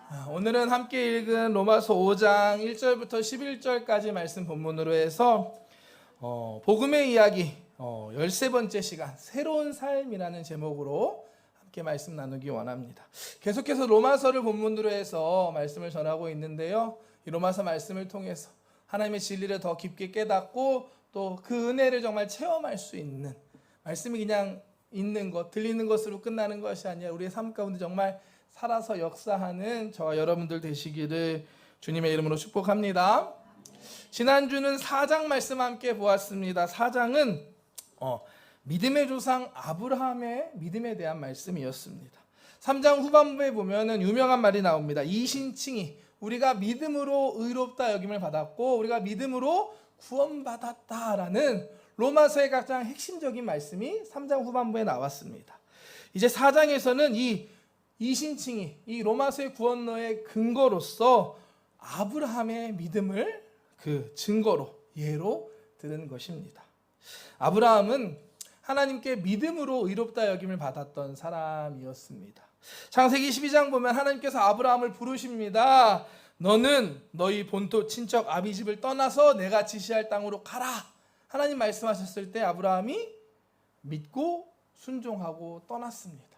오늘은 함께 읽은 로마서 5장 1절부터 11절까지 말씀 본문으로 해서 복음의 이야기 13번째 시간 새로운 삶이라는 제목으로 함께 말씀 나누기 원합니다. 계속해서 로마서를 본문으로 해서 말씀을 전하고 있는데요. 이 로마서 말씀을 통해서 하나님의 진리를 더 깊게 깨닫고 또 그 은혜를 정말 체험할 수 있는, 말씀이 그냥 있는 것, 들리는 것으로 끝나는 것이 아니라 우리의 삶 가운데 정말 살아서 역사하는 저와 여러분들 되시기를 주님의 이름으로 축복합니다. 지난주는 4장 말씀 함께 보았습니다. 4장은 믿음의 조상 아브라함의 믿음에 대한 말씀이었습니다. 3장 후반부에 보면은 유명한 말이 나옵니다. 이신칭이 우리가 믿음으로 의롭다 여김을 받았고 우리가 믿음으로 구원받았다라는 로마서의 가장 핵심적인 말씀이 3장 후반부에 나왔습니다. 이제 4장에서는 이신칭이 이 로마서의 구원론의 근거로서 아브라함의 믿음을 그 증거로 예로 들은 것입니다. 아브라함은 하나님께 믿음으로 의롭다 여김을 받았던 사람이었습니다. 창세기 12장 보면 하나님께서 아브라함을 부르십니다. 너는 너희 본토 친척 아비 집을 떠나서 내가 지시할 땅으로 가라. 하나님 말씀하셨을 때 아브라함이 믿고 순종하고 떠났습니다.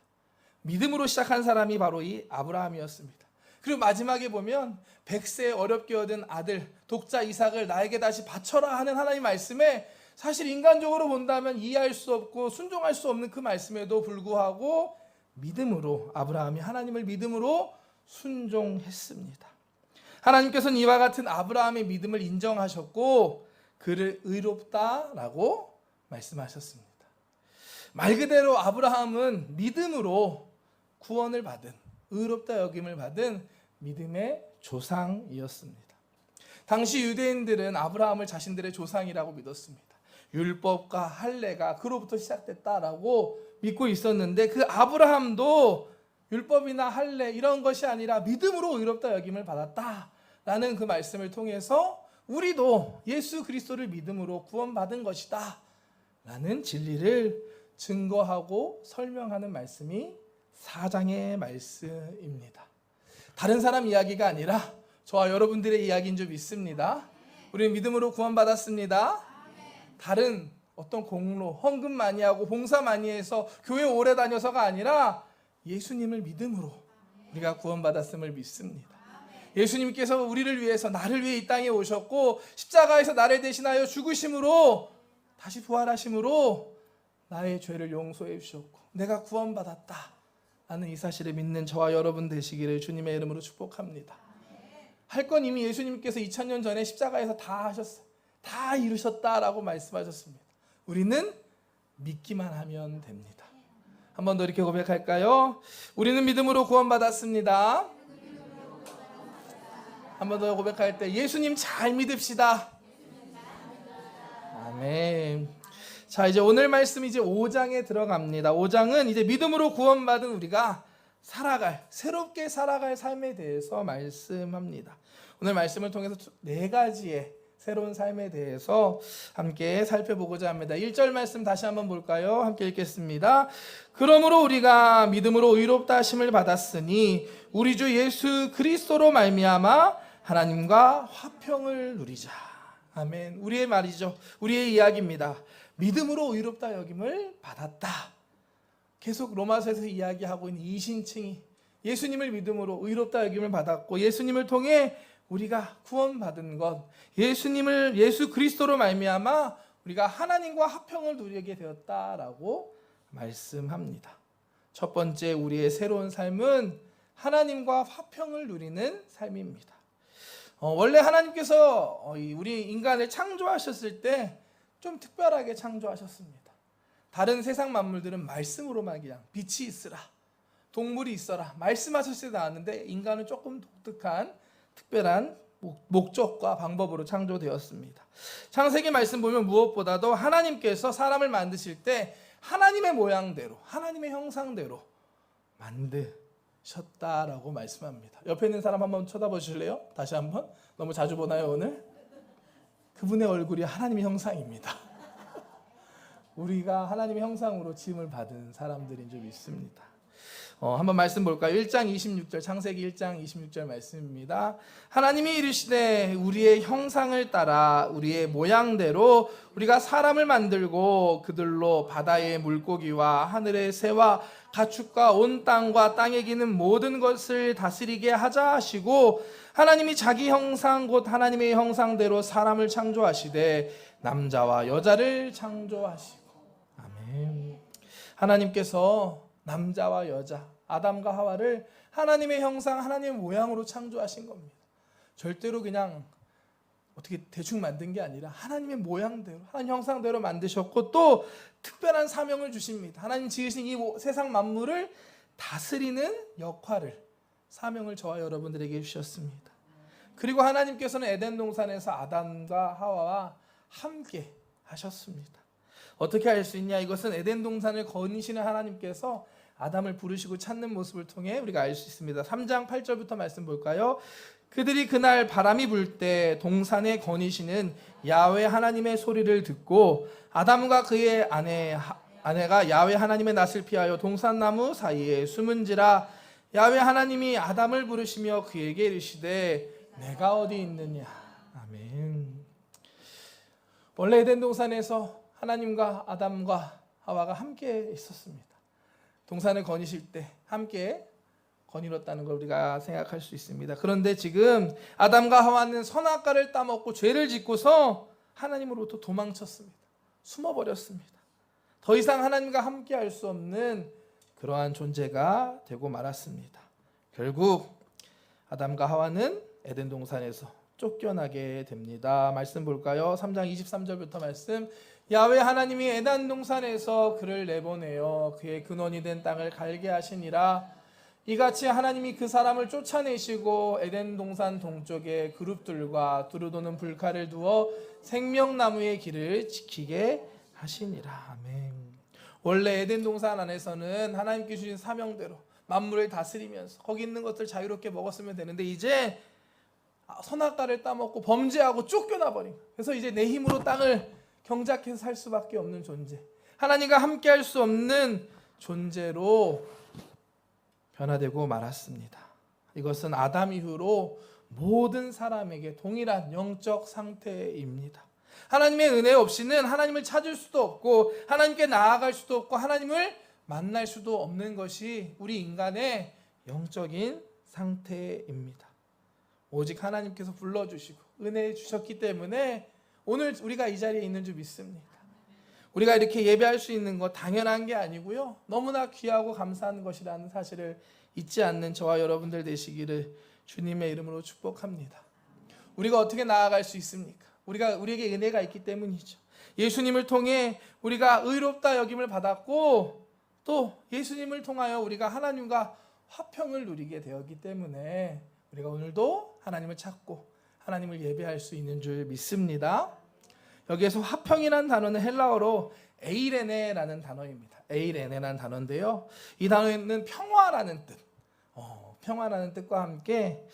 믿음으로 시작한 사람이 바로 이 아브라함이었습니다. 그리고 마지막에 보면 100세에 어렵게 얻은 아들 독자 이삭을 나에게 다시 바쳐라 하는 하나님 말씀에 사실 인간적으로 본다면 이해할 수 없고 순종할 수 없는 그 말씀에도 불구하고 믿음으로 아브라함이 하나님을 믿음으로 순종했습니다. 하나님께서는 이와 같은 아브라함의 믿음을 인정하셨고 그를 의롭다라고 말씀하셨습니다. 말 그대로 아브라함은 믿음으로 구원을 받은, 의롭다 여김을 받은 믿음의 조상이었습니다. 당시 유대인들은 아브라함을 자신들의 조상이라고 믿었습니다. 율법과 할례가 그로부터 시작됐다라고 믿고 있었는데 그 아브라함도 율법이나 할례 이런 것이 아니라 믿음으로 의롭다 여김을 받았다라는 그 말씀을 통해서 우리도 예수 그리스도를 믿음으로 구원받은 것이다 라는 진리를 증거하고 설명하는 말씀이 4장의 말씀입니다. 다른 사람 이야기가 아니라 저와 여러분들의 이야기인 줄 믿습니다. 우리는 믿음으로 구원받았습니다. 다른 어떤 공로, 헌금 많이 하고 봉사 많이 해서 교회 오래 다녀서가 아니라 예수님을 믿음으로 우리가 구원받았음을 믿습니다. 예수님께서 우리를 위해서 나를 위해 이 땅에 오셨고 십자가에서 나를 대신하여 죽으심으로 다시 부활하심으로 나의 죄를 용서해 주셨고 내가 구원받았다 라는 이 사실을 믿는 저와 여러분 되시기를 주님의 이름으로 축복합니다. 할 건 이미 예수님께서 2000년 전에 십자가에서 다 하셨어요. 다 이루셨다라고 말씀하셨습니다. 우리는 믿기만 하면 됩니다. 한 번 더 이렇게 고백할까요? 우리는 믿음으로 구원받았습니다. 한 번 더 고백할 때 예수님 잘 믿읍시다. 아멘. 자, 이제 오늘 말씀 이제 5장에 들어갑니다. 5장은 이제 믿음으로 구원받은 우리가 새롭게 살아갈 삶에 대해서 말씀합니다. 오늘 말씀을 통해서 4가지의 새로운 삶에 대해서 함께 살펴보고자 합니다. 1절 말씀 다시 한번 볼까요? 함께 읽겠습니다. 그러므로 우리가 믿음으로 의롭다 하심을 받았으니 우리 주 예수 그리스도로 말미암아 하나님과 화평을 누리자. 아멘. 우리의 말이죠. 우리의 이야기입니다. 믿음으로 의롭다 여김을 받았다. 계속 로마서에서 이야기하고 있는 이신칭이 예수님을 믿음으로 의롭다 여김을 받았고 예수님을 통해 우리가 구원받은 것, 예수 그리스도로 말미암아 우리가 하나님과 화평을 누리게 되었다라고 말씀합니다. 첫 번째 우리의 새로운 삶은 하나님과 화평을 누리는 삶입니다. 원래 하나님께서 우리 인간을 창조하셨을 때 좀 특별하게 창조하셨습니다. 다른 세상 만물들은 말씀으로만 그냥 빛이 있으라, 동물이 있어라 말씀하셨을 때 나왔는데 인간은 조금 독특한 특별한 목적과 방법으로 창조되었습니다. 창세기 말씀 보면 무엇보다도 하나님께서 사람을 만드실 때 하나님의 모양대로 하나님의 형상대로 만드셨다라고 말씀합니다. 옆에 있는 사람 한번 쳐다보실래요? 다시 한번. 너무 자주 보나요 오늘? 그분의 얼굴이 하나님의 형상입니다. 우리가 하나님의 형상으로 지음을 받은 사람들인 줄 믿습니다. 한번 말씀 볼까요? 1장 26절, 창세기 1장 26절 말씀입니다. 하나님이 이르시되 우리의 형상을 따라 우리의 모양대로 우리가 사람을 만들고 그들로 바다의 물고기와 하늘의 새와 가축과 온 땅과 땅에 기는 모든 것을 다스리게 하자 하시고, 하나님이 자기 형상 곧 하나님의 형상대로 사람을 창조하시되 남자와 여자를 창조하시고. 아멘. 하나님께서 남자와 여자, 아담과 하와를 하나님의 형상, 하나님의 모양으로 창조하신 겁니다. 절대로 그냥 어떻게 대충 만든 게 아니라 하나님의 모양대로, 하나님 형상대로 만드셨고, 또 특별한 사명을 주십니다. 하나님 지으신 이 세상 만물을 다스리는 역할을, 사명을 저와 여러분들에게 주셨습니다. 그리고 하나님께서는 에덴 동산에서 아담과 하와와 함께 하셨습니다. 어떻게 할 수 있냐? 이것은 에덴 동산을 거니시는 하나님께서 아담을 부르시고 찾는 모습을 통해 우리가 알 수 있습니다. 3장 8절부터 말씀 볼까요? 그들이 그날 바람이 불 때 동산에 거니시는 야훼 하나님의 소리를 듣고 아담과 그의 아내가 야훼 하나님의 낯을 피하여 동산나무 사이에 숨은지라. 야훼 하나님이 아담을 부르시며 그에게 이르시되 내가 어디 있느냐. 아멘. 원래 에덴 동산에서 하나님과 아담과 하와가 함께 있었습니다. 동산을 거니실 때 함께 거닐었다는 걸 우리가 생각할 수 있습니다. 그런데 지금 아담과 하와는 선악과를 따먹고 죄를 짓고서 하나님으로부터 도망쳤습니다. 숨어버렸습니다. 더 이상 하나님과 함께 할 수 없는 그러한 존재가 되고 말았습니다. 결국 아담과 하와는 에덴 동산에서 쫓겨나게 됩니다. 말씀 볼까요? 3장 23절부터 말씀. 야훼 하나님이 에덴 동산에서 그를 내보내어 그의 근원이 된 땅을 갈게 하시니라. 이같이 하나님이 그 사람을 쫓아내시고 에덴 동산 동쪽에 그룹들과 두루도는 불칼을 두어 생명나무의 길을 지키게 하시니라. 아멘. 원래 에덴 동산 안에서는 하나님께 주신 사명대로 만물을 다스리면서 거기 있는 것들 자유롭게 먹었으면 되는데, 이제 선악과를 따먹고 범죄하고 쫓겨나 버린 거예요. 그래서 이제 내 힘으로 땅을 경작해서 살 수밖에 없는 존재, 하나님과 함께 할 수 없는 존재로 변화되고 말았습니다. 이것은 아담 이후로 모든 사람에게 동일한 영적 상태입니다. 하나님의 은혜 없이는 하나님을 찾을 수도 없고 하나님께 나아갈 수도 없고 하나님을 만날 수도 없는 것이 우리 인간의 영적인 상태입니다. 오직 하나님께서 불러주시고 은혜 주셨기 때문에 오늘 우리가 이 자리에 있는 줄 믿습니다. 우리가 이렇게 예배할 수 있는 것 당연한 게 아니고요, 너무나 귀하고 감사한 것이라는 사실을 잊지 않는 저와 여러분들 되시기를 주님의 이름으로 축복합니다. 우리가 어떻게 나아갈 수 있습니까? 우리에게 은혜가 있기 때문이죠. 예수님을 통해 우리가 의롭다 여김을 받았고, 또 예수님을 통하여 우리가 하나님과 화평을 누리게 되었기 때문에 우리가 오늘도 하나님을 찾고 하나님을 예배할 수 있는 줄 믿습니다. 여기에서 화평이라는 단어는 헬라어로 에이레네라는 단어입니다. 에이레네라는 단어인데요, 이 단어에는 평화라는 뜻, 평화라는 뜻과 함께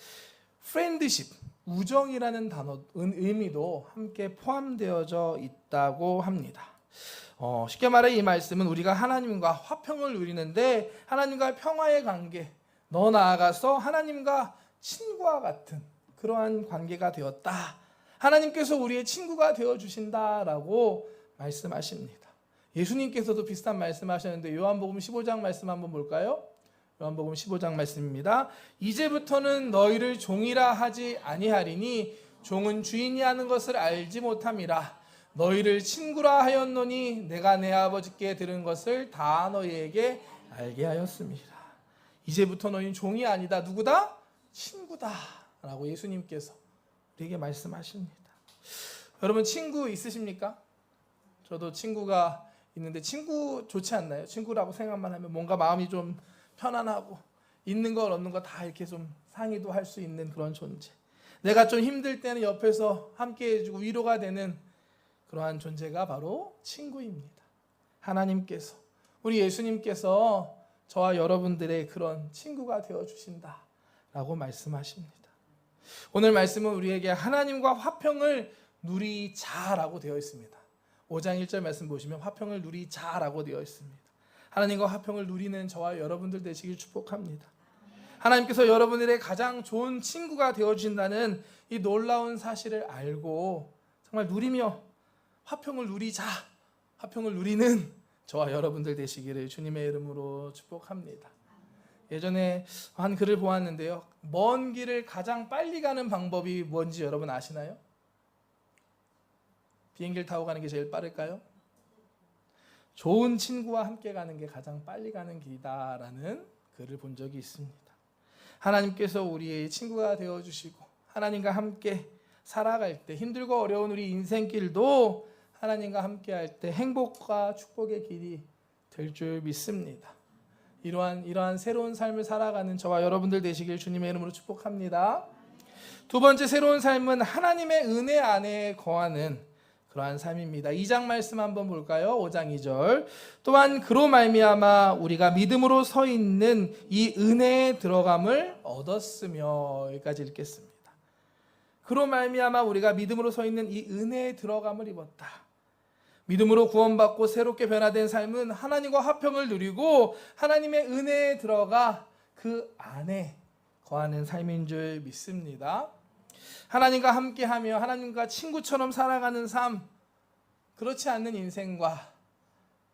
프렌드십, 우정이라는 단어 의미도 함께 포함되어져 있다고 합니다. 쉽게 말해 이 말씀은 우리가 하나님과 화평을 누리는데 하나님과 평화의 관계, 더 나아가서 하나님과 친구와 같은 그러한 관계가 되었다. 하나님께서 우리의 친구가 되어주신다라고 말씀하십니다. 예수님께서도 비슷한 말씀하셨는데 요한복음 15장 말씀 한번 볼까요? 요한복음 15장 말씀입니다. 이제부터는 너희를 종이라 하지 아니하리니 종은 주인이 하는 것을 알지 못함이라. 너희를 친구라 하였노니 내가 내 아버지께 들은 것을 다 너희에게 알게 하였습니다. 이제부터 너희는 종이 아니다. 누구다? 친구다 라고 예수님께서 우리에게 말씀하십니다. 여러분 친구 있으십니까? 저도 친구가 있는데 친구 좋지 않나요? 친구라고 생각만 하면 뭔가 마음이 좀 편안하고 있는 것 없는 것 다 이렇게 좀 상의도 할 수 있는 그런 존재, 내가 좀 힘들 때는 옆에서 함께 해주고 위로가 되는 그러한 존재가 바로 친구입니다. 하나님께서, 우리 예수님께서 저와 여러분들의 그런 친구가 되어주신다라고 말씀하십니다. 오늘 말씀은 우리에게 하나님과 화평을 누리자라고 되어 있습니다. 5장 1절 말씀 보시면 화평을 누리자라고 되어 있습니다. 하나님과 화평을 누리는 저와 여러분들 되시길 축복합니다. 하나님께서 여러분들의 가장 좋은 친구가 되어주신다는 이 놀라운 사실을 알고 정말 누리며 화평을 누리자, 화평을 누리는 저와 여러분들 되시기를 주님의 이름으로 축복합니다. 예전에 한 글을 보았는데요. 먼 길을 가장 빨리 가는 방법이 뭔지 여러분 아시나요? 비행기를 타고 가는 게 제일 빠를까요? 좋은 친구와 함께 가는 게 가장 빨리 가는 길이다라는 글을 본 적이 있습니다. 하나님께서 우리의 친구가 되어주시고 하나님과 함께 살아갈 때 힘들고 어려운 우리 인생길도 하나님과 함께 할 때 행복과 축복의 길이 될 줄 믿습니다. 이러한 새로운 삶을 살아가는 저와 여러분들 되시길 주님의 이름으로 축복합니다. 두 번째 새로운 삶은 하나님의 은혜 안에 거하는 그러한 삶입니다. 2장 말씀 한번 볼까요? 5장 2절. 또한 그로 말미암아 우리가 믿음으로 서 있는 이 은혜에 들어감을 얻었으며, 여기까지 읽겠습니다. 그로 말미암아 우리가 믿음으로 서 있는 이 은혜에 들어감을 입었다. 믿음으로 구원받고 새롭게 변화된 삶은 하나님과 화평을 누리고 하나님의 은혜에 들어가 그 안에 거하는 삶인 줄 믿습니다. 하나님과 함께하며 하나님과 친구처럼 살아가는 삶, 그렇지 않는 인생과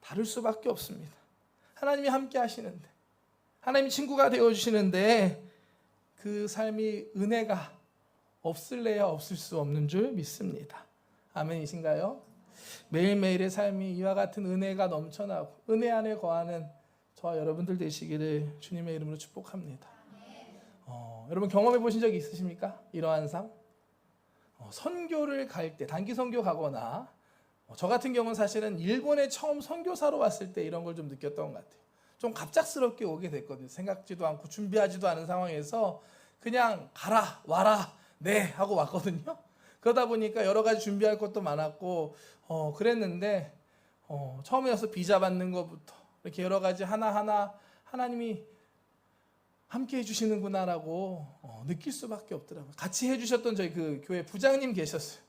다를 수밖에 없습니다. 하나님이 함께 하시는데, 하나님이 친구가 되어주시는데 그 삶이 은혜가 없을래야 없을 수 없는 줄 믿습니다. 아멘이신가요? 매일매일의 삶이 이와 같은 은혜가 넘쳐나고 은혜 안에 거하는 저와 여러분들 되시기를 주님의 이름으로 축복합니다. 여러분 경험해 보신 적 있으십니까? 이러한 삶? 선교를 갈 때, 단기 선교 가거나 저 같은 경우는 사실은 일본에 처음 선교사로 왔을 때 이런 걸 좀 느꼈던 것 같아요. 좀 갑작스럽게 오게 됐거든요. 생각지도 않고 준비하지도 않은 상황에서 그냥 가라, 와라, 네 하고 왔거든요. 그러다 보니까 여러 가지 준비할 것도 많았고 그랬는데 처음에 와서 비자 받는 것부터 이렇게 여러 가지 하나하나 하나님이 함께 해주시는구나라고 느낄 수밖에 없더라고요. 같이 해주셨던 저희 그 교회 부장님 계셨어요.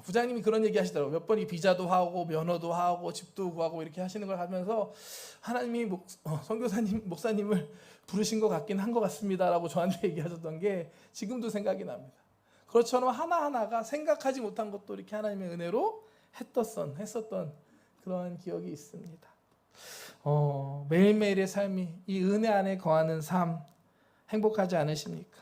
부장님이 그런 얘기 하시더라고요. 몇 번이 비자도 하고 면허도 하고 집도 구하고 이렇게 하시는 걸 하면서 하나님이 선교사님, 목사님을 부르신 것 같긴 한 것 같습니다라고 저한테 얘기하셨던 게 지금도 생각이 납니다. 그렇처럼 하나하나가 생각하지 못한 것도 이렇게 하나님의 은혜로 했었던 그런 기억이 있습니다. 매일매일의 삶이 이 은혜 안에 거하는 삶 행복하지 않으십니까?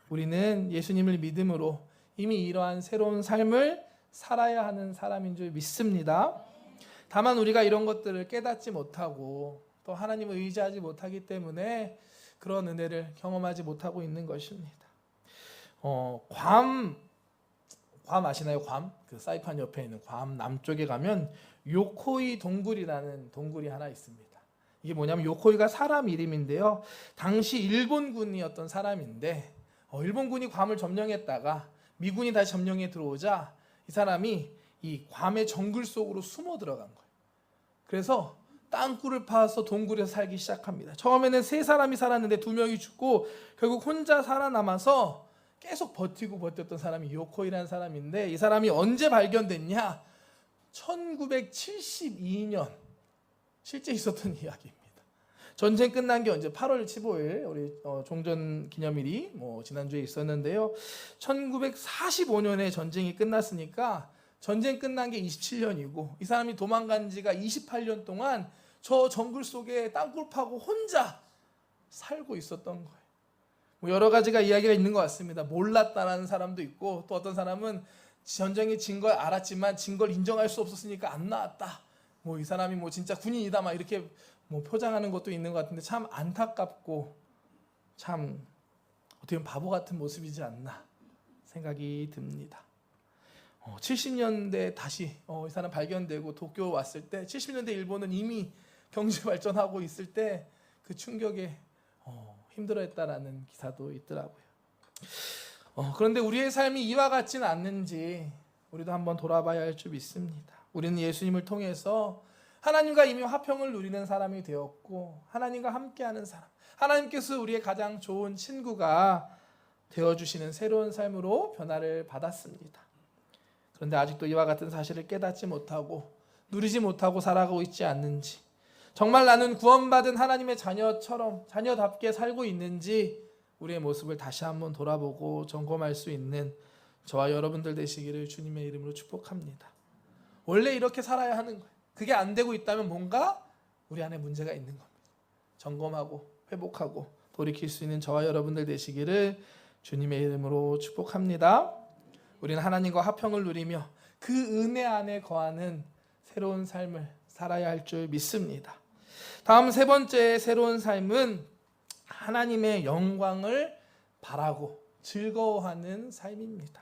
우리는 예수님을 믿음으로 이미 이러한 새로운 삶을 살아야 하는 사람인 줄 믿습니다. 다만 우리가 이런 것들을 깨닫지 못하고 또 하나님을 의지하지 못하기 때문에 그런 은혜를 경험하지 못하고 있는 것입니다. 괌 아시나요? 괌? 그 사이판 옆에 있는 괌 남쪽에 가면 요코이 동굴이라는 동굴이 하나 있습니다. 이게 뭐냐면 요코이가 사람 이름인데요. 당시 일본군이었던 사람인데 일본군이 괌을 점령했다가 미군이 다시 점령에 들어오자 이 사람이 이 괌의 정글 속으로 숨어 들어간 거예요. 그래서 땅굴을 파서 동굴에서 살기 시작합니다. 처음에는 3사람이 살았는데 2명이 죽고 결국 혼자 살아남아서 계속 버텼던 사람이 요코이라는 사람인데 이 사람이 언제 발견됐냐? 1972년 실제 있었던 이야기입니다. 전쟁 끝난 게 언제? 8월 15일 우리 종전 기념일이 지난주에 있었는데요. 1945년에 전쟁이 끝났으니까 전쟁 끝난 게 27년이고 이 사람이 도망간 지가 28년 동안 저 정글 속에 땅굴 파고 혼자 살고 있었던 거예요. 여러 가지가 이야기가 있는 것 같습니다. 몰랐다는 사람도 있고 또 어떤 사람은 전쟁에 진 걸 알았지만 진 걸 인정할 수 없었으니까 안 나왔다. 이 사람이 진짜 군인이다 막 이렇게 표장하는 것도 있는 것 같은데 참 안타깝고 참 어떻게 보면 바보 같은 모습이지 않나 생각이 듭니다. 70년대 다시 이 사람 발견되고 도쿄 왔을 때 70년대 일본은 이미 경제 발전하고 있을 때 그 충격에 힘들어했다라는 기사도 있더라고요. 그런데 우리의 삶이 이와 같지는 않는지 우리도 한번 돌아봐야 할 줄 믿습니다. 우리는 예수님을 통해서 하나님과 이미 화평을 누리는 사람이 되었고 하나님과 함께하는 사람, 하나님께서 우리의 가장 좋은 친구가 되어주시는 새로운 삶으로 변화를 받았습니다. 그런데 아직도 이와 같은 사실을 깨닫지 못하고 누리지 못하고 살아가고 있지 않는지 정말 나는 구원받은 하나님의 자녀처럼 자녀답게 살고 있는지 우리의 모습을 다시 한번 돌아보고 점검할 수 있는 저와 여러분들 되시기를 주님의 이름으로 축복합니다. 원래 이렇게 살아야 하는 거예요. 그게 안 되고 있다면 뭔가 우리 안에 문제가 있는 겁니다. 점검하고 회복하고 돌이킬 수 있는 저와 여러분들 되시기를 주님의 이름으로 축복합니다. 우리는 하나님과 화평을 누리며 그 은혜 안에 거하는 새로운 삶을 살아야 할 줄 믿습니다. 다음 세 번째 새로운 삶은 하나님의 영광을 바라고 즐거워하는 삶입니다.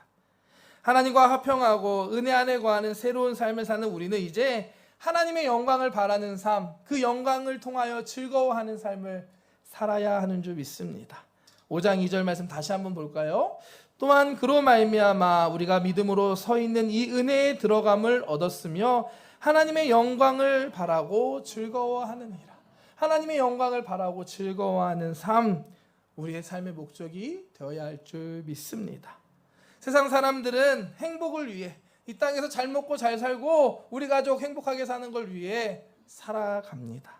하나님과 화평하고 은혜 안에 거하는 새로운 삶을 사는 우리는 이제 하나님의 영광을 바라는 삶, 그 영광을 통하여 즐거워하는 삶을 살아야 하는 줄 믿습니다. 5장 2절 말씀 다시 한번 볼까요? 또한 그로 말미암아 우리가 믿음으로 서 있는 이 은혜에 들어감을 얻었으며 하나님의 영광을 바라고 즐거워하느니라. 하나님의 영광을 바라고 즐거워하는 삶, 우리의 삶의 목적이 되어야 할 줄 믿습니다. 세상 사람들은 행복을 위해 이 땅에서 잘 먹고 잘 살고 우리 가족 행복하게 사는 걸 위해 살아갑니다.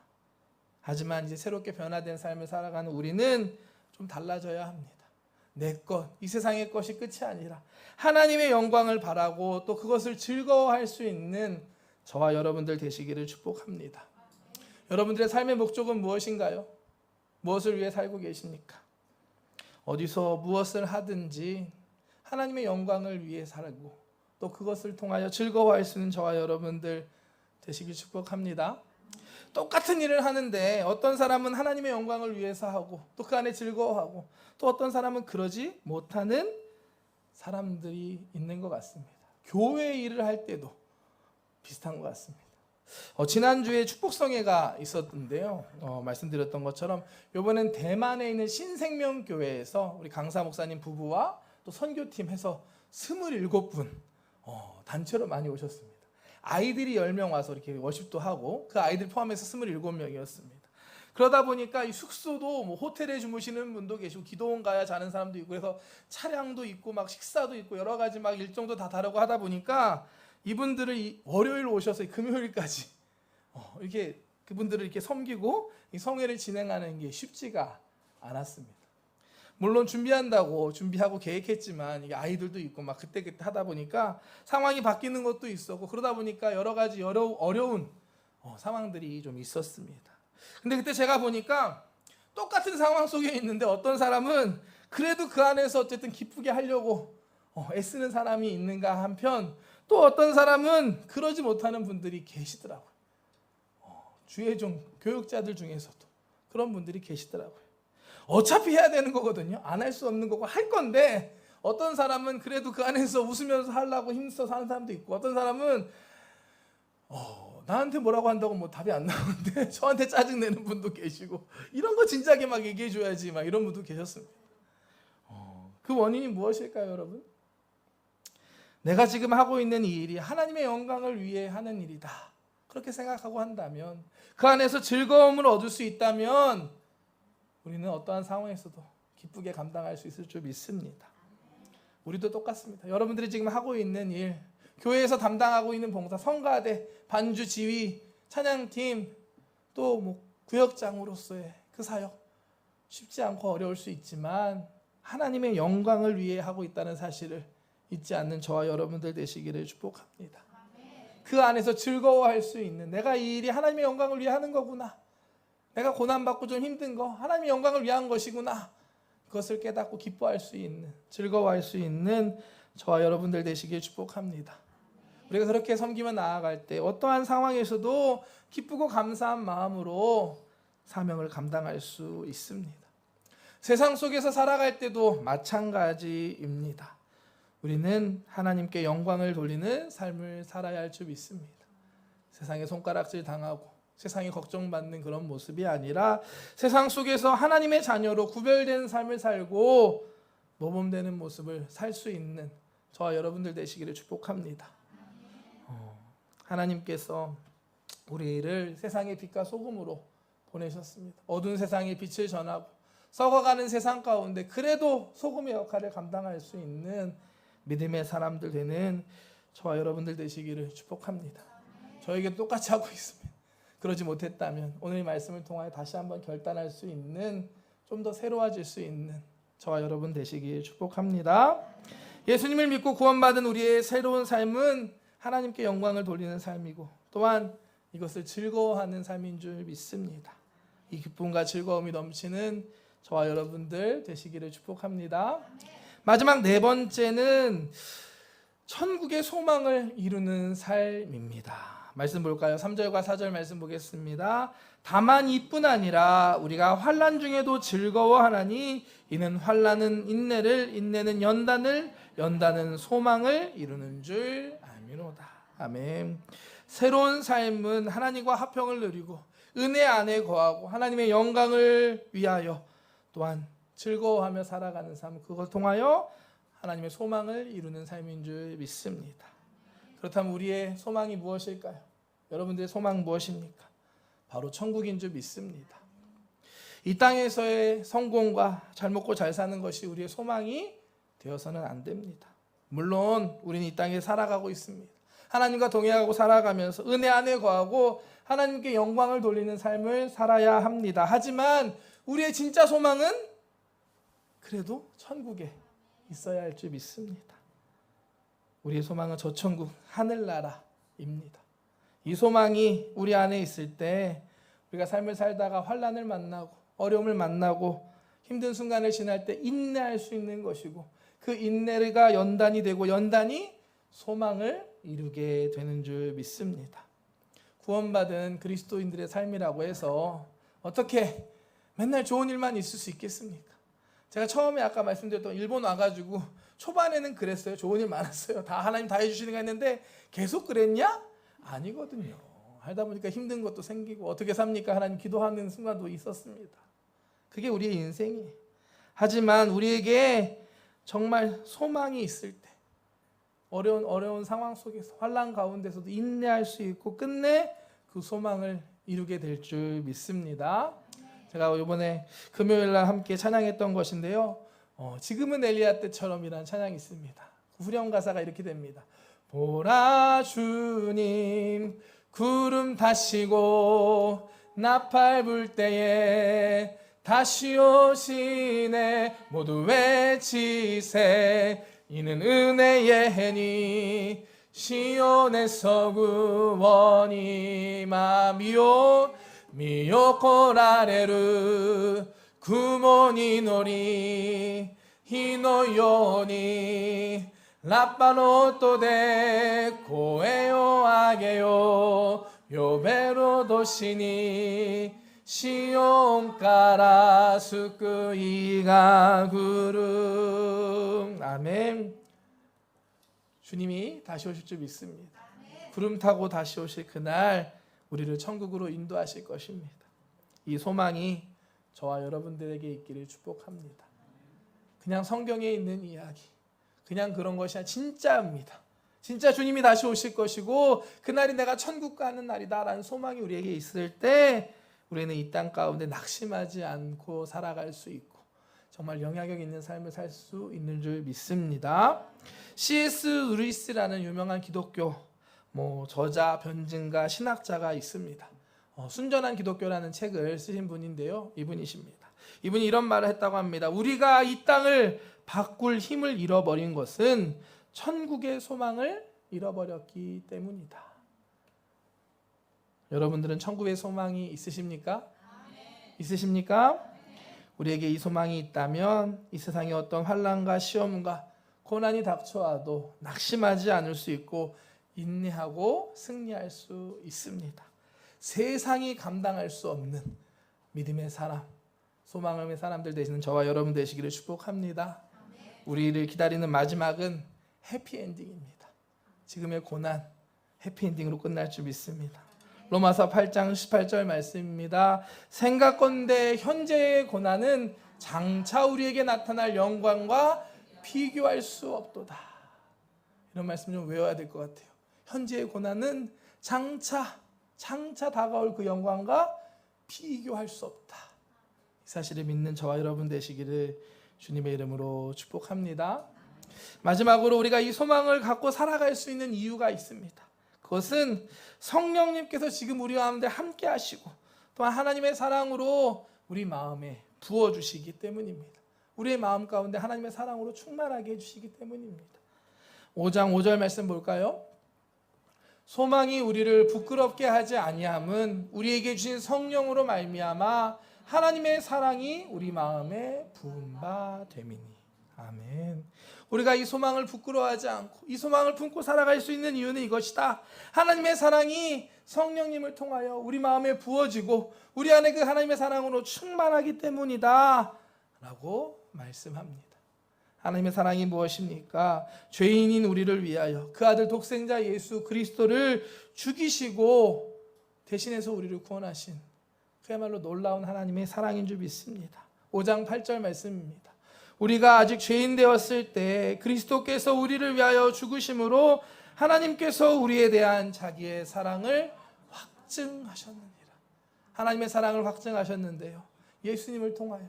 하지만 이제 새롭게 변화된 삶을 살아가는 우리는 좀 달라져야 합니다. 내 것, 이 세상의 것이 끝이 아니라 하나님의 영광을 바라고 또 그것을 즐거워할 수 있는 저와 여러분들 되시기를 축복합니다. 여러분들의 삶의 목적은 무엇인가요? 무엇을 위해 살고 계십니까? 어디서 무엇을 하든지 하나님의 영광을 위해 살고 또 그것을 통하여 즐거워할 수 있는 저와 여러분들 되시길 축복합니다. 똑같은 일을 하는데 어떤 사람은 하나님의 영광을 위해서 하고 또 그 안에 즐거워하고 또 어떤 사람은 그러지 못하는 사람들이 있는 것 같습니다. 교회 일을 할 때도 비슷한 것 같습니다. 지난주에 축복성회가 있었는데요. 말씀드렸던 것처럼 이번엔 대만에 있는 신생명교회에서 우리 강사 목사님 부부와 또 선교팀 해서 27분 단체로 많이 오셨습니다. 아이들이 10명 와서 이렇게 워십도 하고 그 아이들 포함해서 27명이었습니다. 그러다 보니까 이 숙소도 뭐 호텔에 주무시는 분도 계시고 기도원 가야 자는 사람도 있고 그래서 차량도 있고 막 식사도 있고 여러 가지 막 일정도 다 다르고 하다 보니까 이분들을 월요일 오셔서 금요일까지 이렇게 그분들을 이렇게 섬기고 이 성회를 진행하는 게 쉽지가 않았습니다. 물론 준비하고 계획했지만 이게 아이들도 있고 막 그때 하다 보니까 상황이 바뀌는 것도 있었고 그러다 보니까 여러 가지 어려운 상황들이 좀 있었습니다. 근데 그때 제가 보니까 똑같은 상황 속에 있는데 어떤 사람은 그래도 그 안에서 어쨌든 기쁘게 하려고 애쓰는 사람이 있는가 한편 또 어떤 사람은 그러지 못하는 분들이 계시더라고요. 주의 종 교육자들 중에서도 그런 분들이 계시더라고요. 어차피 해야 되는 거거든요. 안 할 수 없는 거고 할 건데 어떤 사람은 그래도 그 안에서 웃으면서 하려고 힘써서 하는 사람도 있고 어떤 사람은 나한테 뭐라고 한다고 뭐 답이 안 나오는데 저한테 짜증내는 분도 계시고 이런 거 진작에 막 얘기해 줘야지 막 이런 분도 계셨습니다. 그 원인이 무엇일까요, 여러분? 내가 지금 하고 있는 이 일이 하나님의 영광을 위해 하는 일이다. 그렇게 생각하고 한다면 그 안에서 즐거움을 얻을 수 있다면 우리는 어떠한 상황에서도 기쁘게 감당할 수 있을 줄 믿습니다. 우리도 똑같습니다. 여러분들이 지금 하고 있는 일, 교회에서 담당하고 있는 봉사, 성가대, 반주 지휘, 찬양팀, 또 뭐 구역장으로서의 그 사역 쉽지 않고 어려울 수 있지만 하나님의 영광을 위해 하고 있다는 사실을 잊지 않는 저와 여러분들 되시기를 축복합니다. 그 안에서 즐거워할 수 있는 내가 이 일이 하나님의 영광을 위해 하는 거구나. 내가 고난받고 좀 힘든 거 하나님의 영광을 위한 것이구나. 그것을 깨닫고 기뻐할 수 있는 즐거워할 수 있는 저와 여러분들 되시길 축복합니다. 우리가 그렇게 섬기며 나아갈 때 어떠한 상황에서도 기쁘고 감사한 마음으로 사명을 감당할 수 있습니다. 세상 속에서 살아갈 때도 마찬가지입니다. 우리는 하나님께 영광을 돌리는 삶을 살아야 할 줄 믿습니다. 세상에 손가락질 당하고 세상에 걱정받는 그런 모습이 아니라 세상 속에서 하나님의 자녀로 구별된 삶을 살고 모범되는 모습을 살 수 있는 저와 여러분들 되시기를 축복합니다. 하나님께서 우리를 세상의 빛과 소금으로 보내셨습니다. 어두운 세상에 빛을 전하고 썩어가는 세상 가운데 그래도 소금의 역할을 감당할 수 있는 믿음의 사람들 되는 저와 여러분들 되시기를 축복합니다. 저에게 똑같이 하고 있습니다. 그러지 못했다면 오늘 말씀을 통하여 다시 한번 결단할 수 있는, 좀 더 새로워질 수 있는 저와 여러분 되시길 축복합니다. 예수님을 믿고 구원받은 우리의 새로운 삶은 하나님께 영광을 돌리는 삶이고, 또한 이것을 즐거워하는 삶인 줄 믿습니다. 이 기쁨과 즐거움이 넘치는 저와 여러분들 되시기를 축복합니다. 마지막 네 번째는 천국의 소망을 이루는 삶입니다. 말씀 볼까요? 3절과 4절 말씀 보겠습니다. 다만 이뿐 아니라 우리가 환난 중에도 즐거워하나니 이는 환난은 인내를, 인내는 연단을, 연단은 소망을 이루는 줄 아미로다. 아멘. 새로운 삶은 하나님과 화평을 누리고 은혜 안에 거하고 하나님의 영광을 위하여 또한 즐거워하며 살아가는 삶, 그걸 통하여 하나님의 소망을 이루는 삶인 줄 믿습니다. 그렇다면 우리의 소망이 무엇일까요? 여러분들의 소망 무엇입니까? 바로 천국인 줄 믿습니다. 이 땅에서의 성공과 잘 먹고 잘 사는 것이 우리의 소망이 되어서는 안 됩니다. 물론 우리는 이 땅에 살아가고 있습니다. 하나님과 동행하고 살아가면서 은혜 안에 거하고 하나님께 영광을 돌리는 삶을 살아야 합니다. 하지만 우리의 진짜 소망은 그래도 천국에 있어야 할 줄 믿습니다. 우리의 소망은 저 천국 하늘나라입니다. 이 소망이 우리 안에 있을 때 우리가 삶을 살다가 환난을 만나고 어려움을 만나고 힘든 순간을 지날 때 인내할 수 있는 것이고, 그 인내가 연단이 되고 연단이 소망을 이루게 되는 줄 믿습니다. 구원받은 그리스도인들의 삶이라고 해서 어떻게 맨날 좋은 일만 있을 수 있겠습니까? 제가 처음에 아까 말씀드렸던 일본 와가지고 초반에는 그랬어요. 좋은 일 많았어요. 다 하나님 다 해주시는 거 했는데 계속 그랬냐? 아니거든요. 하다 보니까 힘든 것도 생기고 어떻게 삽니까? 하나님 기도하는 순간도 있었습니다. 그게 우리의 인생이에요. 하지만 우리에게 정말 소망이 있을 때, 어려운 상황 속에서 환난 가운데서도 인내할 수 있고 끝내 그 소망을 이루게 될 줄 믿습니다. 제가 이번에 금요일날 함께 찬양했던 것인데요. 지금은 엘리야 때처럼이라는 찬양이 있습니다. 후렴 가사가 이렇게 됩니다. 보라 주님 구름 타시고 나팔 불 때에 다시 오시네. 모두 외치세. 이는 은혜의 해니 시온에서 구원이 마미요 미요 코라레르 구모니 노리 히노요니 라빠노토데 고에요 아게요 요베로 도시니 시온가라 스크이가 구름. 아멘. 주님이 다시 오실 줄 믿습니다. 구름 타고 다시 오실 그날 우리를 천국으로 인도하실 것입니다. 이 소망이 저와 여러분들에게 있기를 축복합니다. 그냥 성경에 있는 이야기, 그냥 그런 것이 아니라 진짜입니다. 진짜 주님이 다시 오실 것이고 그날이 내가 천국 가는 날이다라는 소망이 우리에게 있을 때 우리는 이 땅 가운데 낙심하지 않고 살아갈 수 있고 정말 영향력 있는 삶을 살 수 있는 줄 믿습니다. C.S. 루이스라는 유명한 기독교 저자, 변증가, 신학자가 있습니다. 순전한 기독교라는 책을 쓰신 분인데요. 이분이십니다. 이분이 이런 말을 했다고 합니다. 우리가 이 땅을 바꿀 힘을 잃어버린 것은 천국의 소망을 잃어버렸기 때문이다. 여러분들은 천국의 소망이 있으십니까? 있으십니까? 우리에게 이 소망이 있다면 이 세상의 어떤 환난과 시험과 고난이 닥쳐와도 낙심하지 않을 수 있고 인내하고 승리할 수 있습니다. 세상이 감당할 수 없는 믿음의 사람, 소망의 사람들 되시는 저와 여러분 되시기를 축복합니다. 우리를 기다리는 마지막은 해피엔딩입니다. 지금의 고난 해피엔딩으로 끝날 줄 믿습니다. 로마서 8장 18절 말씀입니다. 생각건대 현재의 고난은 장차 우리에게 나타날 영광과 비교할 수 없도다. 이런 말씀 좀 외워야 될 것 같아요. 현재의 고난은 장차 다가올 그 영광과 비교할 수 없다. 이 사실을 믿는 저와 여러분 되시기를 주님의 이름으로 축복합니다. 마지막으로 우리가 이 소망을 갖고 살아갈 수 있는 이유가 있습니다. 그것은 성령님께서 지금 우리 가운데 함께 하시고 또한 하나님의 사랑으로 우리 마음에 부어주시기 때문입니다. 우리의 마음 가운데 하나님의 사랑으로 충만하게 해주시기 때문입니다. 5장 5절 말씀 볼까요? 소망이 우리를 부끄럽게 하지 아니함은 우리에게 주신 성령으로 말미암아 하나님의 사랑이 우리 마음에 부은 바 됨이니. 아멘. 우리가 이 소망을 부끄러워하지 않고 이 소망을 품고 살아갈 수 있는 이유는 이것이다. 하나님의 사랑이 성령님을 통하여 우리 마음에 부어지고 우리 안에 그 하나님의 사랑으로 충만하기 때문이다 라고 말씀합니다. 하나님의 사랑이 무엇입니까? 죄인인 우리를 위하여 그 아들 독생자 예수 그리스도를 죽이시고 대신해서 우리를 구원하신 그야말로 놀라운 하나님의 사랑인 줄 믿습니다. 5장 8절 말씀입니다. 우리가 아직 죄인 되었을 때 그리스도께서 우리를 위하여 죽으심으로 하나님께서 우리에 대한 자기의 사랑을 확증하셨느니라. 하나님의 사랑을 확증하셨는데요, 예수님을 통하여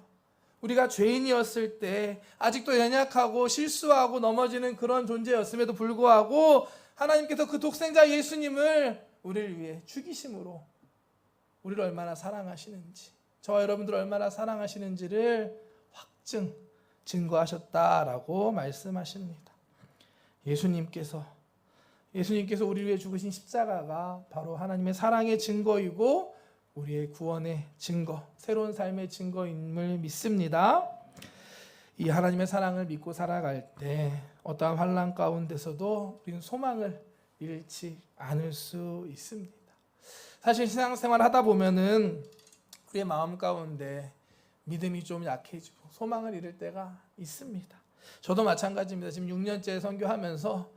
우리가 죄인이었을 때 아직도 연약하고 실수하고 넘어지는 그런 존재였음에도 불구하고 하나님께서 그 독생자 예수님을 우리를 위해 죽이심으로 우리를 얼마나 사랑하시는지, 저와 여러분들을 얼마나 사랑하시는지를 증거하셨다라고 말씀하십니다. 예수님께서 우리를 위해 죽으신 십자가가 바로 하나님의 사랑의 증거이고 우리의 구원의 증거, 새로운 삶의 증거임을 믿습니다. 이 하나님의 사랑을 믿고 살아갈 때 어떠한 환난 가운데서도 우리는 소망을 잃지 않을 수 있습니다. 사실 신앙생활 하다 보면은 우리의 마음 가운데 믿음이 좀 약해지고 소망을 잃을 때가 있습니다. 저도 마찬가지입니다. 지금 6년째 선교하면서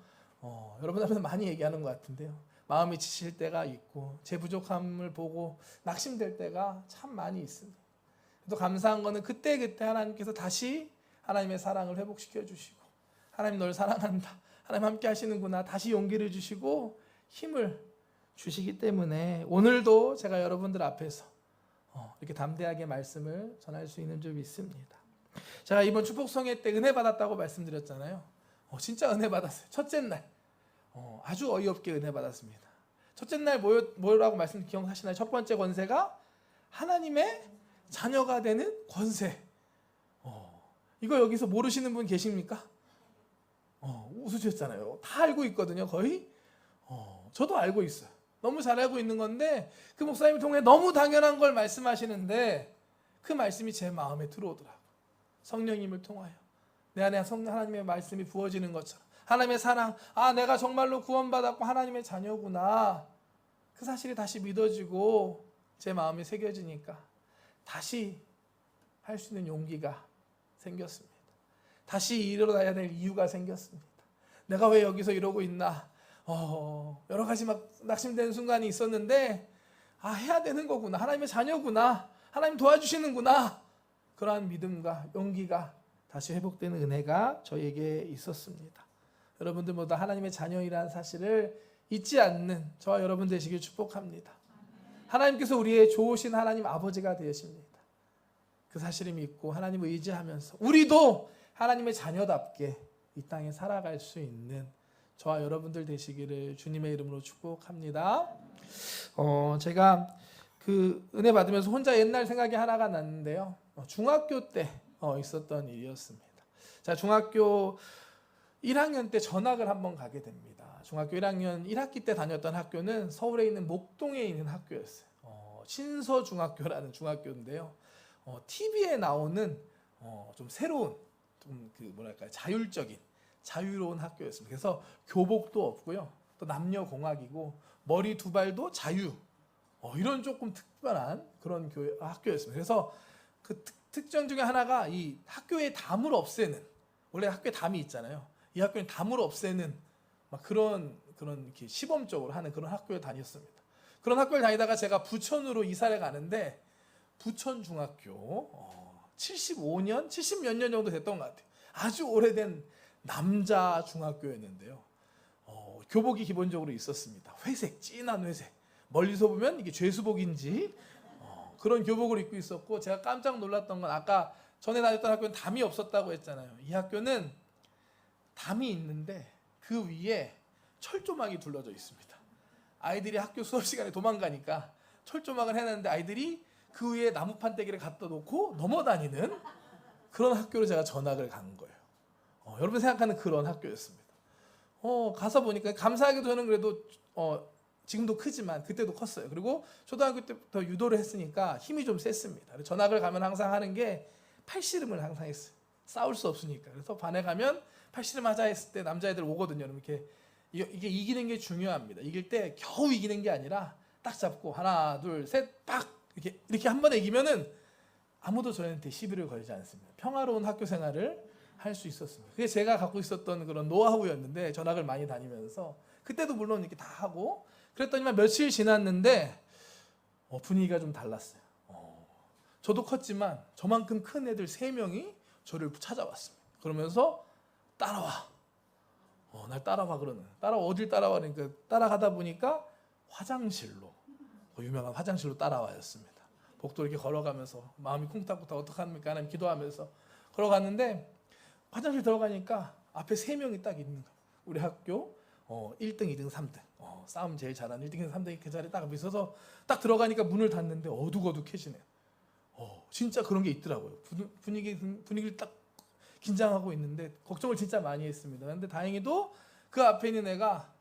여러분 앞에서 많이 얘기하는 것 같은데요, 마음이 지칠 때가 있고 제 부족함을 보고 낙심될 때가 참 많이 있습니다. 또 감사한 거는 그때 하나님께서 다시 하나님의 사랑을 회복시켜 주시고, 하나님 널 사랑한다, 하나님 함께 하시는구나, 다시 용기를 주시고 힘을 주시기 때문에 오늘도 제가 여러분들 앞에서 이렇게 담대하게 말씀을 전할 수 있는 줄 믿습니다. 제가 이번 축복성회 때 은혜 받았다고 말씀드렸잖아요. 진짜 은혜 받았어요. 첫째 날 아주 어이없게 은혜 받았습니다. 첫째 날 뭐라고 말씀 기억하시나요? 첫 번째 권세가 하나님의 자녀가 되는 권세. 이거 여기서 모르시는 분 계십니까? 웃으셨잖아요. 다 알고 있거든요, 거의. 저도 알고 있어요. 너무 잘 알고 있는 건데 그 목사님을 통해 너무 당연한 걸 말씀하시는데 그 말씀이 제 마음에 들어오더라고요. 성령님을 통하여 내 안에 하나님의 말씀이 부어지는 것처럼 하나님의 사랑, 내가 정말로 구원받았고 하나님의 자녀구나, 그 사실이 다시 믿어지고 제 마음에 새겨지니까 다시 할 수 있는 용기가 생겼습니다. 다시 일어나야 될 이유가 생겼습니다. 내가 왜 여기서 이러고 있나, 여러 가지 막 낙심되는 순간이 있었는데 해야 되는 거구나, 하나님의 자녀구나, 하나님 도와주시는구나, 그러한 믿음과 용기가 다시 회복되는 은혜가 저에게 있었습니다. 여러분들 모두 하나님의 자녀이라는 사실을 잊지 않는 저와 여러분 되시길 축복합니다. 하나님께서 우리의 좋으신 하나님 아버지가 되십니다. 그 사실을 믿고 하나님을 의지하면서 우리도 하나님의 자녀답게 이 땅에 살아갈 수 있는 저와 여러분들 되시기를 주님의 이름으로 축복합니다. 제가 그 은혜 받으면서 혼자 옛날 생각이 하나가 났는데요. 중학교 때 있었던 일이었습니다. 자, 중학교 1학년 때 전학을 한번 가게 됩니다. 중학교 1학년 1학기 때 다녔던 학교는 서울에 있는 목동에 있는 학교였어요. 신서중학교라는 중학교인데요. TV에 나오는 좀 새로운, 좀 자율적인, 자유로운 학교였습니다. 그래서 교복도 없고요, 또 남녀공학이고 머리 두 발도 자유, 이런 조금 특별한 그런 학교였습니다. 그래서 그 특징 중에 하나가 이 학교의 담을 없애는, 원래 학교에 담이 있잖아요. 이 학교는 담을 없애는 막 그런 이렇게 시범적으로 하는 그런 학교에 다녔습니다. 그런 학교를 다니다가 제가 부천으로 이사를 가는데 부천중학교 75년, 70몇 년 정도 됐던 것 같아요. 아주 오래된 남자 중학교였는데요. 교복이 기본적으로 있었습니다. 회색, 진한 회색. 멀리서 보면 이게 죄수복인지 그런 교복을 입고 있었고, 제가 깜짝 놀랐던 건 아까 전에 다녔던 학교는 담이 없었다고 했잖아요. 이 학교는 담이 있는데 그 위에 철조망이 둘러져 있습니다. 아이들이 학교 수업 시간에 도망가니까 철조망을 해놨는데 아이들이 그 위에 나무판 떼기를 갖다 놓고 넘어다니는 그런 학교로 제가 전학을 간 거예요. 여러분 생각하는 그런 학교였습니다. 가서 보니까 감사하게도 저는 그래도 지금도 크지만 그때도 컸어요. 그리고 초등학교 때부터 유도를 했으니까 힘이 좀 셌습니다. 전학을 가면 항상 하는 게 팔씨름을 항상 했어요. 싸울 수 없으니까. 그래서 반에 가면 팔씨름 하자 했을 때 남자애들 오거든요. 이렇게 이게 이기는 게 중요합니다. 이길 때 겨우 이기는 게 아니라 딱 잡고 하나 둘 셋 빡 이렇게 한 번에 이기면은 아무도 저한테 시비를 걸지 않습니다. 평화로운 학교 생활을 할 수 있었습니다. 그게 제가 갖고 있었던 그런 노하우였는데 전학을 많이 다니면서 그때도 물론 이렇게 다 하고 그랬더니만 며칠 지났는데 분위기가 좀 달랐어요. 저도 컸지만 저만큼 큰 애들 3명이 저를 찾아왔습니다. 그러면서 따라와. 날 따라와 그러는. 따라와 어딜 따라와 그러니까 따라가다 보니까 화장실로 유명한 화장실로 따라와였습니다. 복도 이렇게 걸어가면서 마음이 쿵딱쿵딱 어떡합니까 하나님 기도하면서 걸어갔는데 화장실 들어가니까 앞에 3명이 딱 있는 거예요. 우리 학교 1등, 2등, 3등 싸움 제일 잘하는 1등, 3등이 그 자리에 딱 있어서 딱 들어가니까 문을 닫는데 어둑어둑해지네요. 진짜 그런 게 있더라고요. 분위기를 딱 긴장하고 있는데 걱정을 진짜 많이 했습니다. 근데 다행히도 그 앞에 있는 애가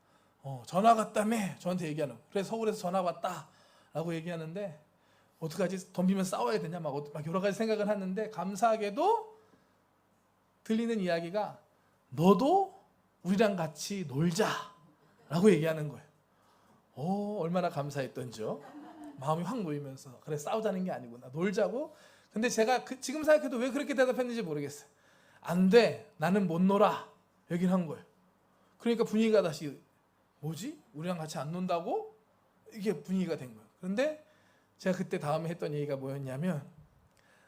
전화 왔다며 저한테 얘기하는 거예요. 그래 서울에서 전화 왔다 라고 얘기하는데 어떡하지? 덤비면 싸워야 되냐 막 여러 가지 생각을 하는데 감사하게도 들리는 이야기가 너도 우리랑 같이 놀자 라고 얘기하는 거예요. 얼마나 감사했던지요. 마음이 확 놓이면서 그래 싸우자는 게 아니구나 놀자고. 근데 제가 지금 생각해도 왜 그렇게 대답했는지 모르겠어요. 안 돼 나는 못 놀아 얘기를 한 거예요. 그러니까 분위기가 다시 뭐지? 우리랑 같이 안 논다고? 이게 분위기가 된 거예요. 그런데 제가 그때 다음에 했던 얘기가 뭐였냐면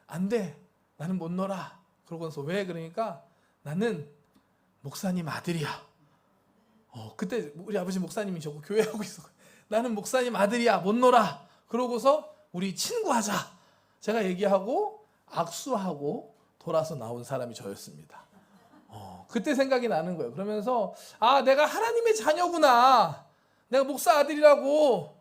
안 돼 나는 못 놀아. 그러고서 왜? 그러니까 나는 목사님 아들이야. 그때 우리 아버지 목사님이셨고 교회하고 있었고 나는 목사님 아들이야 못 놀아. 그러고서 우리 친구하자. 제가 얘기하고 악수하고 돌아서 나온 사람이 저였습니다. 그때 생각이 나는 거예요. 그러면서 내가 하나님의 자녀구나. 내가 목사 아들이라고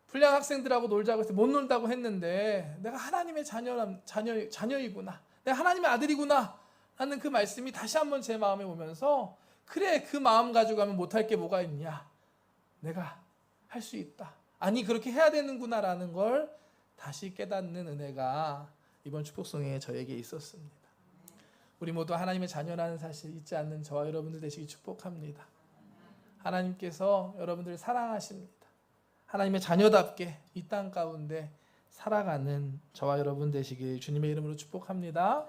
불량 학생들하고 놀자고 해서 못 놀다고 했는데 내가 하나님의 자녀이구나. 내가 하나님의 아들이구나 하는 그 말씀이 다시 한번 제 마음에 오면서 그래 그 마음 가지고 가면 못할 게 뭐가 있냐. 내가 할 수 있다. 아니 그렇게 해야 되는구나라는 걸 다시 깨닫는 은혜가 이번 축복송에 저에게 있었습니다. 우리 모두 하나님의 자녀라는 사실 잊지 않는 저와 여러분들 되시기 축복합니다. 하나님께서 여러분들을 사랑하십니다. 하나님의 자녀답게 이 땅 가운데 살아가는 저와 여러분 되시길 주님의 이름으로 축복합니다.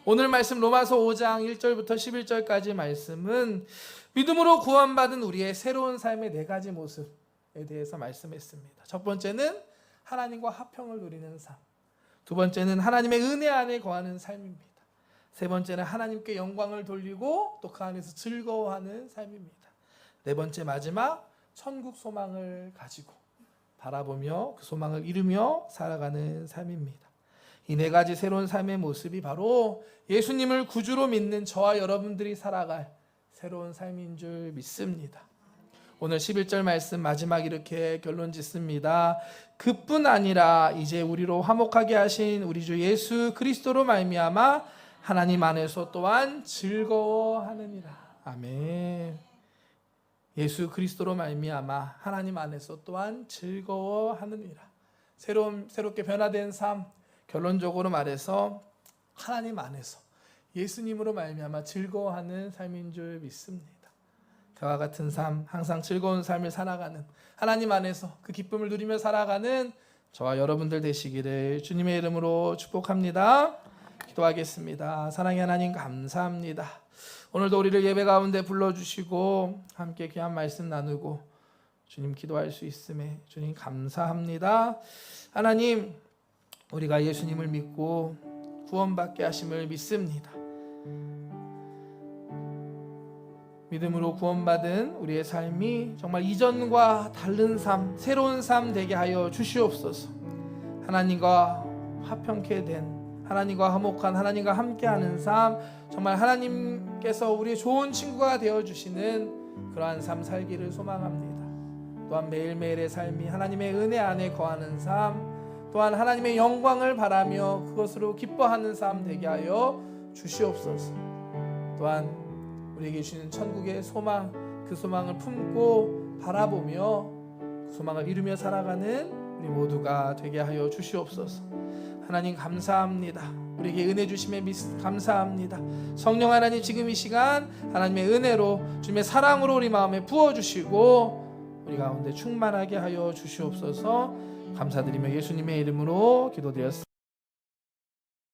오늘 말씀 로마서 5장 1절부터 11절까지 말씀은 믿음으로 구원받은 우리의 새로운 삶의 4가지 모습에 대해서 말씀했습니다. 첫 번째는 하나님과 화평을 누리는 삶. 두 번째는 하나님의 은혜 안에 거하는 삶입니다. 세 번째는 하나님께 영광을 돌리고 또 그 안에서 즐거워하는 삶입니다. 네 번째 마지막 천국 소망을 가지고 바라보며 그 소망을 이루며 살아가는 삶입니다. 이 4가지 새로운 삶의 모습이 바로 예수님을 구주로 믿는 저와 여러분들이 살아갈 새로운 삶인 줄 믿습니다. 오늘 11절 말씀 마지막 이렇게 결론 짓습니다. 그뿐 아니라 이제 우리로 화목하게 하신 우리 주 예수 그리스도로 말미암아 하나님 안에서 또한 즐거워하느니라. 아멘. 예수 그리스도로 말미암아 하나님 안에서 또한 즐거워하느니라. 새롭게 변화된 삶, 결론적으로 말해서 하나님 안에서 예수님으로 말미암아 즐거워하는 삶인 줄 믿습니다. 그와 같은 삶, 항상 즐거운 삶을 살아가는 하나님 안에서 그 기쁨을 누리며 살아가는 저와 여러분들 되시기를 주님의 이름으로 축복합니다. 기도하겠습니다. 사랑의 하나님 감사합니다. 오늘도 우리를 예배 가운데 불러주시고 함께 귀한 말씀 나누고 주님 기도할 수 있음에 주님 감사합니다. 하나님 우리가 예수님을 믿고 구원받게 하심을 믿습니다. 믿음으로 구원받은 우리의 삶이 정말 이전과 다른 삶, 새로운 삶 되게 하여 주시옵소서. 하나님과 화평케 된 하나님과 화목한 하나님과 함께하는 삶, 정말 하나님께서 우리의 좋은 친구가 되어주시는 그러한 삶 살기를 소망합니다. 또한 매일매일의 삶이 하나님의 은혜 안에 거하는 삶, 또한 하나님의 영광을 바라며 그것으로 기뻐하는 삶 되게 하여 주시옵소서. 또한 우리에게 주시는 천국의 소망, 그 소망을 품고 바라보며 그 소망을 이루며 살아가는 우리 모두가 되게 하여 주시옵소서. 하나님 감사합니다. 우리에게 은혜 주심에 감사합니다. 성령 하나님, 지금 이 시간 하나님의 은혜로 주님의 사랑으로 우리 마음에 부어주시고 우리 가운데 충만하게 하여 주시옵소서. 감사드리며 예수님의 이름으로 기도드렸습니다.